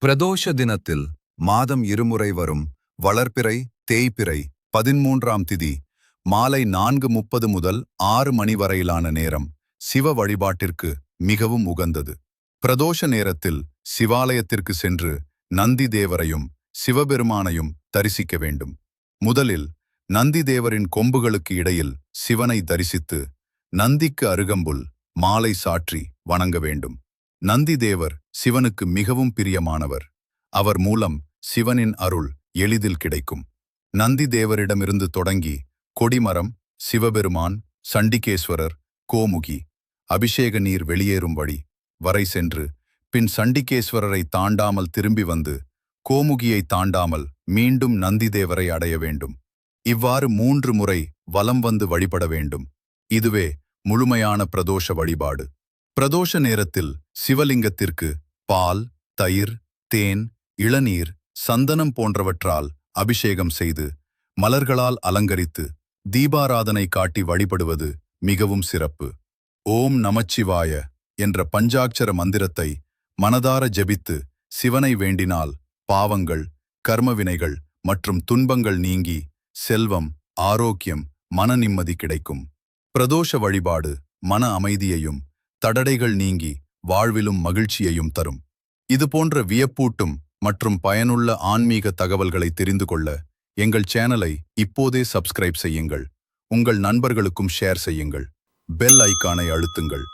பிரதோஷ தினத்தில் மாதம் இருமுறை வரும் வளர்பிறை தேய்பிறை 13ஆம் திதி மாலை 4:30 முதல் 6 மணி வரையிலான நேரம் சிவ வழிபாட்டிற்கு மிகவும் உகந்தது. பிரதோஷ நேரத்தில் சிவாலயத்திற்கு சென்று நந்தி தேவரையும் சிவபெருமானையும் தரிசிக்க வேண்டும். முதலில் நந்தி தேவரின் கொம்புகளுக்கு இடையில் சிவனை தரிசித்து நந்திக்கு அருகம்புல் மாலை சாற்றி வணங்க வேண்டும். நந்தி தேவர் சிவனுக்கு மிகவும் பிரியமானவர். அவர் மூலம் சிவனின் அருள் எளிதில் கிடைக்கும். நந்தி தேவரிடமிருந்து தொடங்கி கொடிமரம், சிவபெருமான், சண்டிகேஸ்வரர், கோமுகி, அபிஷேக நீர் வெளியேறும் வழி வரை சென்று பின் சண்டிகேஸ்வரரை தாண்டாமல் திரும்பி வந்து கோமுகியை தாண்டாமல் மீண்டும் நந்தி தேவரை அடைய வேண்டும். இவ்வாறு 3 முறை வலம் வந்து வழிபட வேண்டும். இதுவே முழுமையான பிரதோஷ வழிபாடு. பிரதோஷ நேரத்தில் சிவலிங்கத்திற்கு பால், தயிர், தேன், இளநீர், சந்தனம் போன்றவற்றால் அபிஷேகம் செய்து மலர்களால் அலங்கரித்து தீபாராதனை காட்டி வழிபடுவது மிகவும் சிறப்பு. ஓம் நமச்சிவாய என்ற பஞ்சாட்சர மந்திரத்தை மனதார ஜெபித்து சிவனை வேண்டினால் பாவங்கள், கர்மவினைகள் மற்றும் துன்பங்கள் நீங்கி செல்வம், ஆரோக்கியம், மன நிம்மதி கிடைக்கும். பிரதோஷ வழிபாடு மன அமைதியையும் தடடைகள் நீங்கி வாழ்விலும் மகிழ்ச்சியையும் தரும். இதுபோன்ற வியப்பூட்டும் மற்றும் பயனுள்ள ஆன்மீக தகவல்களை தெரிந்து கொள்ள எங்கள் சேனலை இப்போதே சப்ஸ்கிரைப் செய்யுங்கள். உங்கள் நண்பர்களுக்கும் ஷேர் செய்யுங்கள். பெல் ஐகானை அழுத்துங்கள்.